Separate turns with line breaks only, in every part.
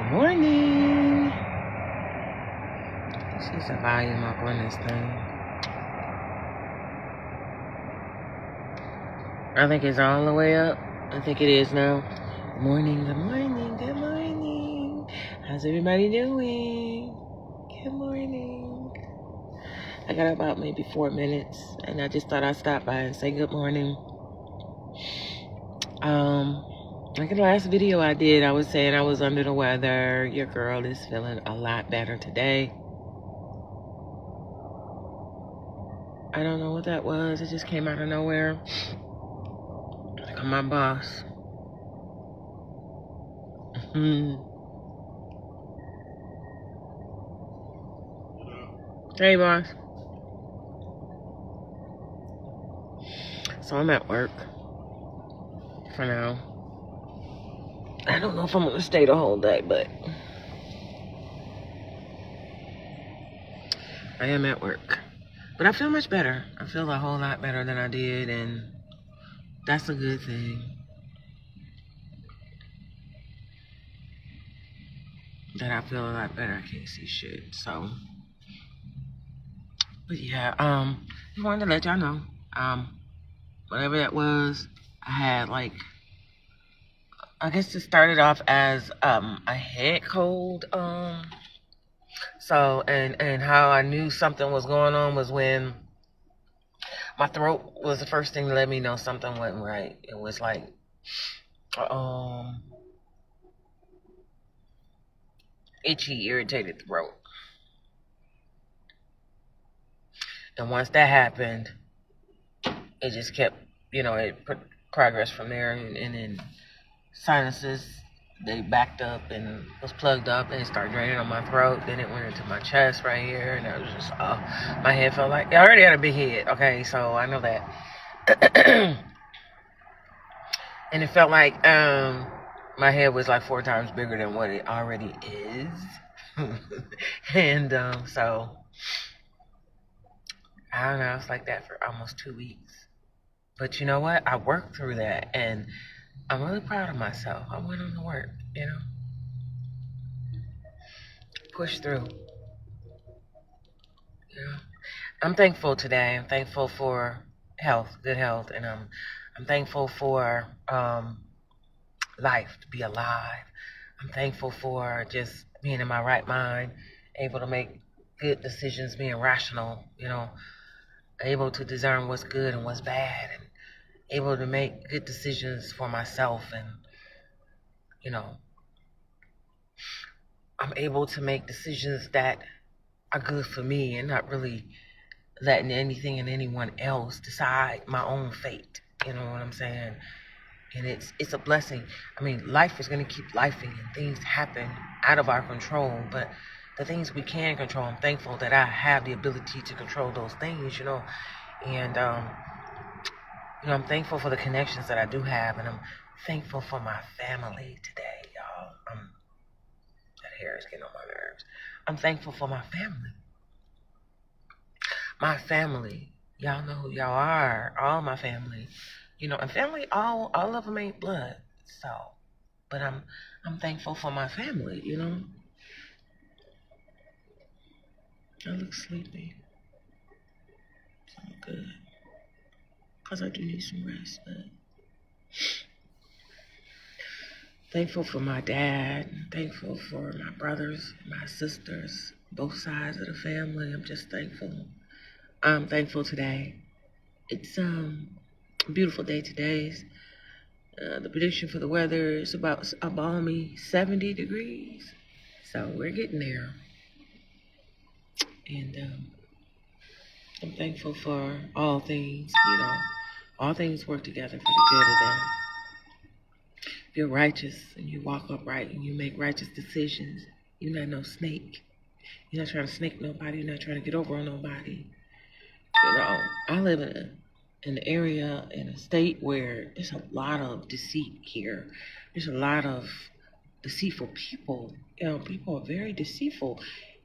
Morning. Let's get the volume up on this thing. I think it's all the way up. I think it is now. Good morning, good morning, good morning. How's everybody doing? Good morning. I got about maybe 4 minutes, and I just thought I'd stop by and say good morning. Like in the last video I did, I was saying I was under the weather. Your girl is feeling a lot better today. I don't know what that was. It just came out of nowhere. Like my boss. Hey, boss. So I'm at work for now. I don't know if I'm going to stay the whole day, but I am at work. But I feel much better. I feel a whole lot better than I did, and that's a good thing. That I feel a lot better. I can't see shit, so. But yeah, just wanted to let y'all know. Whatever that was, I had I guess it started off as a head cold. So and how I knew something was going on was when my throat was the first thing to let me know something wasn't right. It was like itchy, irritated throat. And once that happened, it just kept, it progressed from there, and then sinuses, they backed up and was plugged up, and it started draining on my throat. Then it went into my chest right here, and it was just, my head felt like, I already had a big head, okay, so I know that. And it felt like my head was like 4 times bigger than what it already is. And so I don't know, it's like that for almost 2 weeks. But you know what? I worked through that, and I'm really proud of myself. I went on to work, Push through. I'm thankful today. I'm thankful for health, good health, and I'm thankful for life, to be alive. I'm thankful for just being in my right mind, able to make good decisions, being rational, able to discern what's good and what's bad, and able to make good decisions for myself, and I'm able to make decisions that are good for me and not really letting anything and anyone else decide my own fate. You know what I'm saying? And it's a blessing. I mean, life is going to keep lifing, and things happen out of our control, but the things we can control, I'm thankful that I have the ability to control those things, and I'm thankful for the connections that I do have, and I'm thankful for my family today, y'all. That hair is getting on my nerves. I'm thankful for my family. My family. Y'all know who y'all are. All my family. And family, all of them ain't blood. So, but I'm thankful for my family, I look sleepy. It's all good. Because I do need some rest, but thankful for my dad. Thankful for my brothers, my sisters, both sides of the family. I'm just thankful. I'm thankful today. It's a beautiful day today. The prediction for the weather is about a balmy 70 degrees. So we're getting there. And I'm thankful for all things, all things work together for the good of them. If you're righteous and you walk upright and you make righteous decisions, you're not no snake. You're not trying to snake nobody. You're not trying to get over on nobody. I live in an area, in a state where there's a lot of deceit here. There's a lot of deceitful people. People are very deceitful.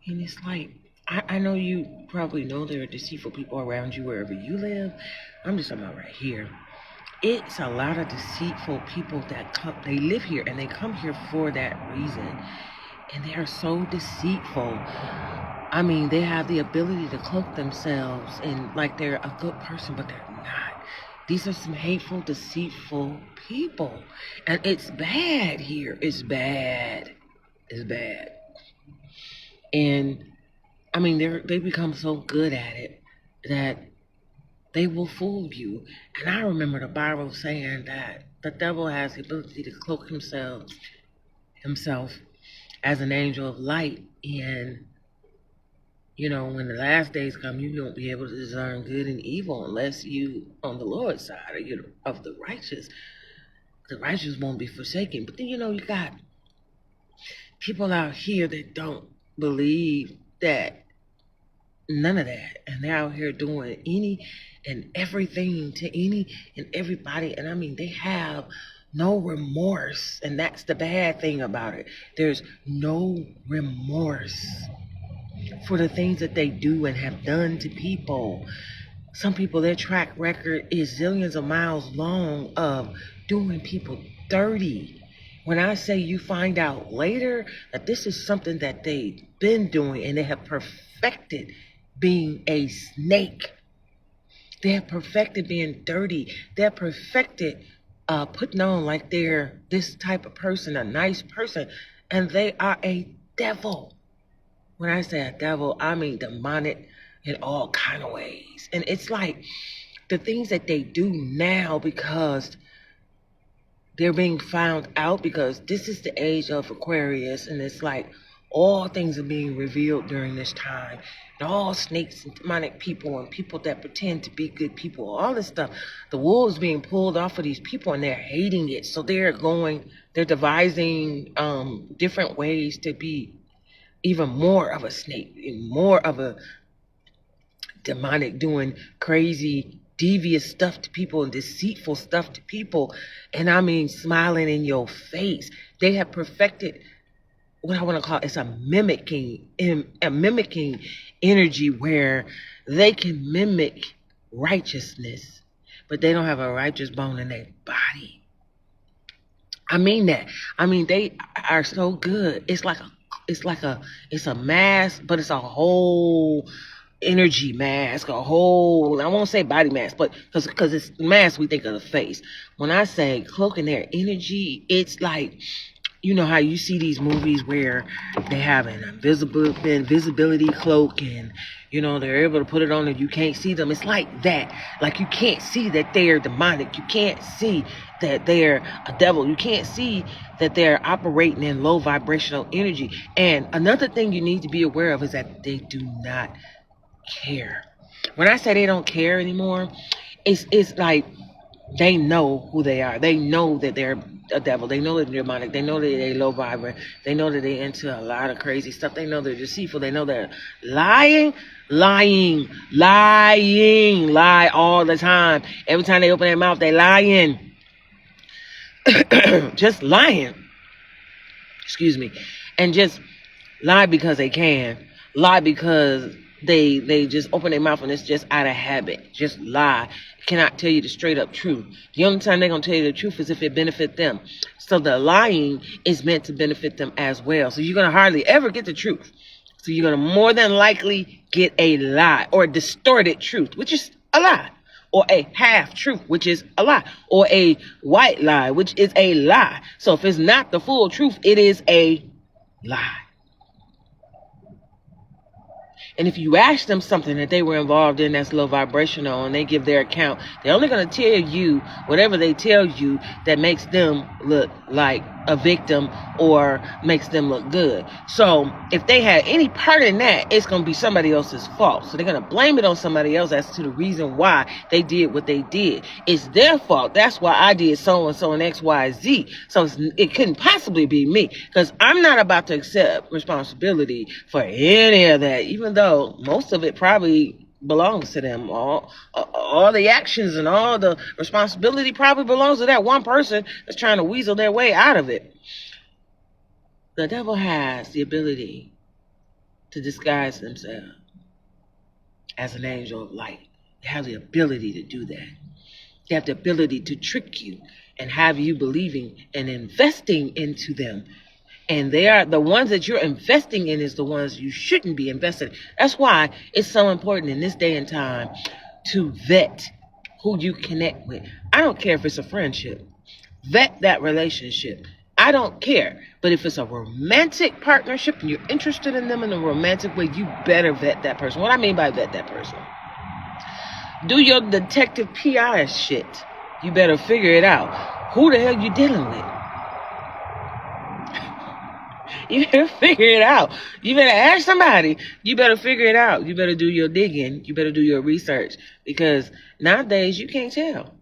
And it's like, I know you probably know there are deceitful people around you wherever you live. I'm just talking about right here. It's a lot of deceitful people that they live here, and they come here for that reason. and they are so deceitful. I mean, they have the ability to cloak themselves and like they're a good person, but they're not. These are some hateful, deceitful people. And it's bad here. It's bad. It's bad. And I mean, they become so good at it that they will fool you. And I remember the Bible saying that the devil has the ability to cloak himself as an angel of light. And when the last days come, you won't be able to discern good and evil unless you on the Lord's side of the righteous. The righteous won't be forsaken. But then you got people out here that don't believe that none of that, and they're out here doing any and everything to any and everybody. And I mean, they have no remorse, and that's the bad thing about it. There's no remorse for the things that they do and have done to people. Some people, their track record is zillions of miles long of doing people dirty. When I say you find out later that this is something that they've been doing and they have perfected being a snake. They have perfected being dirty. They're perfected putting on like they're this type of person, a nice person, and they are a devil. When I say a devil, I mean demonic in all kind of ways. And it's like the things that they do now because they're being found out, because this is the age of Aquarius, and it's like all things are being revealed during this time. And all snakes and demonic people and people that pretend to be good people, all this stuff. The wool is being pulled off of these people and they're hating it. So they're devising different ways to be even more of a snake, more of a demonic, doing crazy, devious stuff to people and deceitful stuff to people. And I mean, smiling in your face. They have perfected what I want to call it's a mimicking energy where they can mimic righteousness, but they don't have a righteous bone in their body. I mean that. I mean, they are so good. It's a mask, but it's a whole energy mask, a whole, I won't say body mask, but because it's mask, we think of the face. When I say cloaking their energy, it's like, you know how you see these movies where they have an invisibility cloak, and they're able to put it on and you can't see them. It's like that. Like, you can't see that they're demonic. You can't see that they're a devil. You can't see that they're operating in low vibrational energy. And another thing you need to be aware of is that they do not care. When I say they don't care anymore, it's like they know who they are. They know that they're a devil. They know that they're demonic. They know that they're low vibrant. They know that they're into a lot of crazy stuff. They know they're deceitful. They know they're lying all the time. Every time they open their mouth, they lying. Just lying. Excuse me. And just lie because they can. Lie because they just open their mouth and it's just out of habit. Just lie. Cannot tell you the straight up truth. The only time they're going to tell you the truth is if it benefits them. So the lying is meant to benefit them as well. So you're going to hardly ever get the truth. So you're going to more than likely get a lie, or a distorted truth, which is a lie, or a half truth, which is a lie, or a white lie, which is a lie. So if it's not the full truth, it is a lie. And if you ask them something that they were involved in that's low vibrational and they give their account, they're only going to tell you whatever they tell you that makes them look like a victim or makes them look good. So if they had any part in that, it's going to be somebody else's fault. So they're going to blame it on somebody else as to the reason why they did what they did. It's their fault. That's why I did so and so and X, Y, Z. So it couldn't possibly be me, because I'm not about to accept responsibility for any of that, even though most of it probably belongs to them. All the actions and all the responsibility probably belongs to that one person that's trying to weasel their way out of it. The devil has the ability to disguise themselves as an angel of light. They have the ability to do that. They have the ability to trick you and have you believing and investing into them And they are the ones that you're investing in is the ones you shouldn't be invested in. That's why it's so important in this day and time to vet who you connect with. I don't care if it's a friendship. Vet that relationship. I don't care. But if it's a romantic partnership and you're interested in them in a romantic way, you better vet that person. What I mean by vet that person, do your detective PI shit. You better figure it out. Who the hell you dealing with? You better figure it out. You better ask somebody. You better figure it out. You better do your digging. You better do your research. Because nowadays you can't tell.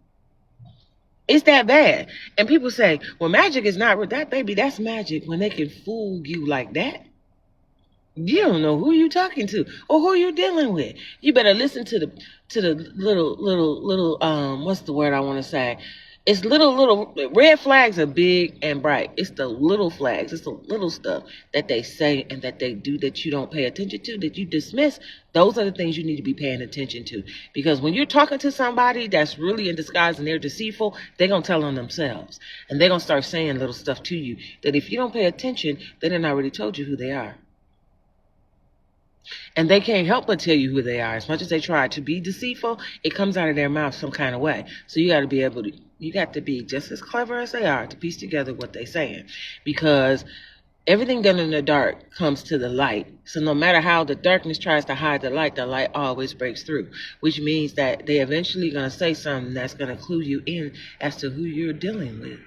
It's that bad. And people say, well, magic is not that, baby. That's magic when they can fool you like that. You don't know who you talking to or who you dealing with. You better listen to the little what's the word I want to say? It's little red flags are big and bright. It's the little flags. It's the little stuff that they say and that they do that you don't pay attention to, that you dismiss. Those are the things you need to be paying attention to. Because when you're talking to somebody that's really in disguise and they're deceitful, they're going to tell on themselves. And they're going to start saying little stuff to you that if you don't pay attention, they done already told you who they are. And they can't help but tell you who they are. As much as they try to be deceitful, it comes out of their mouth some kind of way. So you got to be able to, you got to be just as clever as they are to piece together what they're saying. Because everything done in the dark comes to the light. So no matter how the darkness tries to hide the light always breaks through. Which means that they eventually going to say something that's going to clue you in as to who you're dealing with.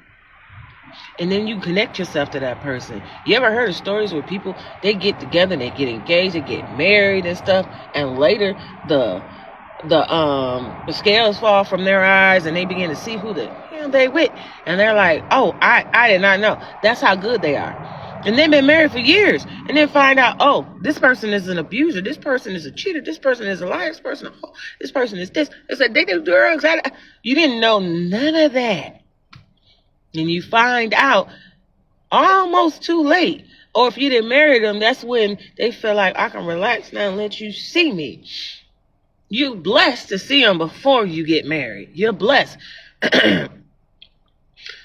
And then you connect yourself to that person. You ever heard of stories where people, they get together, they get engaged, they get married and stuff, and later the scales fall from their eyes and they begin to see who the hell they with, and they're like, oh, I did not know. That's how good they are. And they've been married for years, and then find out, oh, this person is an abuser, this person is a cheater, this person is a liar, this person is this. They said they do drugs. You didn't know none of that. And you find out almost too late. Or if you didn't marry them, that's when they feel like, I can relax now and let you see me. You're blessed to see them before you get married. You're blessed.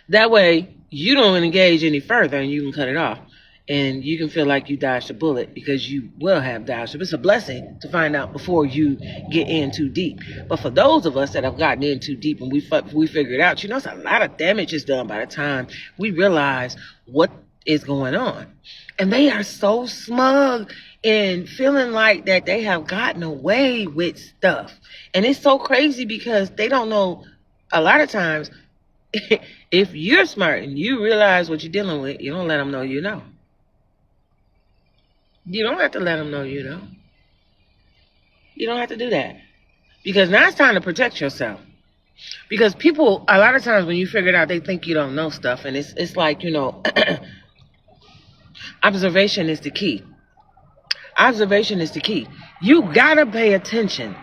That way, you don't engage any further and you can cut it off. And you can feel like you dodged a bullet because you will have dodged it. It's a blessing to find out before you get in too deep. But for those of us that have gotten in too deep and we figure it out, it's a lot of damage is done by the time we realize what is going on. And they are so smug in feeling like that they have gotten away with stuff. And it's so crazy because they don't know a lot of times if you're smart and you realize what you're dealing with, you don't let them know you know. You don't have to let them know you know. You don't have to do that. Because now it's time to protect yourself. Because people, a lot of times when you figure it out, they think you don't know stuff. And it's like, observation is the key. Observation is the key. You gotta pay attention.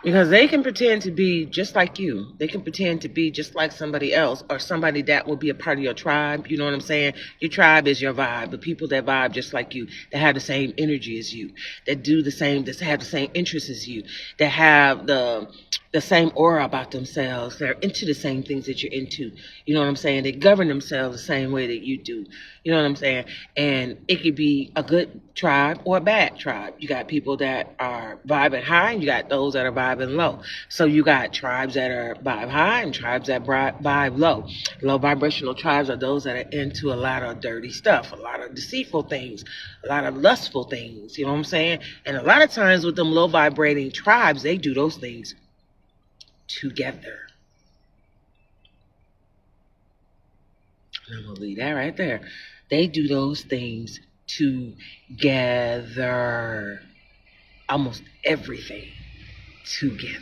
Because they can pretend to be just like you. They can pretend to be just like somebody else or somebody that will be a part of your tribe. You know what I'm saying? Your tribe is your vibe. The people that vibe just like you, that have the same energy as you, that do the same, that have the same interests as you, that have the same aura about themselves. They're into the same things that you're into. You know what I'm saying? They govern themselves the same way that you do. You know what I'm saying? And it could be a good tribe or a bad tribe. You got people that are vibing high and you got those that are vibing low. So you got tribes that are vibe high and tribes that vibe low. Low vibrational tribes are those that are into a lot of dirty stuff, a lot of deceitful things, a lot of lustful things. You know what I'm saying? And a lot of times with them low vibrating tribes, they do those things together. And I'm going to leave that right there. They do those things together. Almost everything together.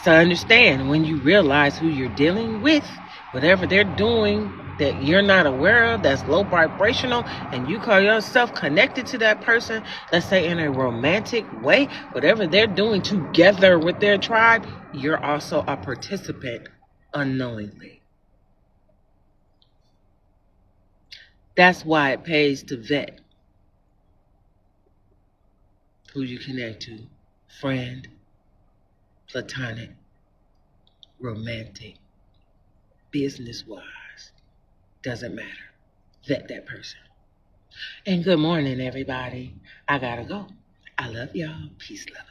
So understand, when you realize who you're dealing with, whatever they're doing that you're not aware of, that's low vibrational, and you call yourself connected to that person, let's say in a romantic way, whatever they're doing together with their tribe, you're also a participant unknowingly. That's why it pays to vet who you connect to. Friend, platonic, romantic, business wise. Doesn't matter. Vet that person. And good morning, everybody. I gotta go. I love y'all. Peace, love.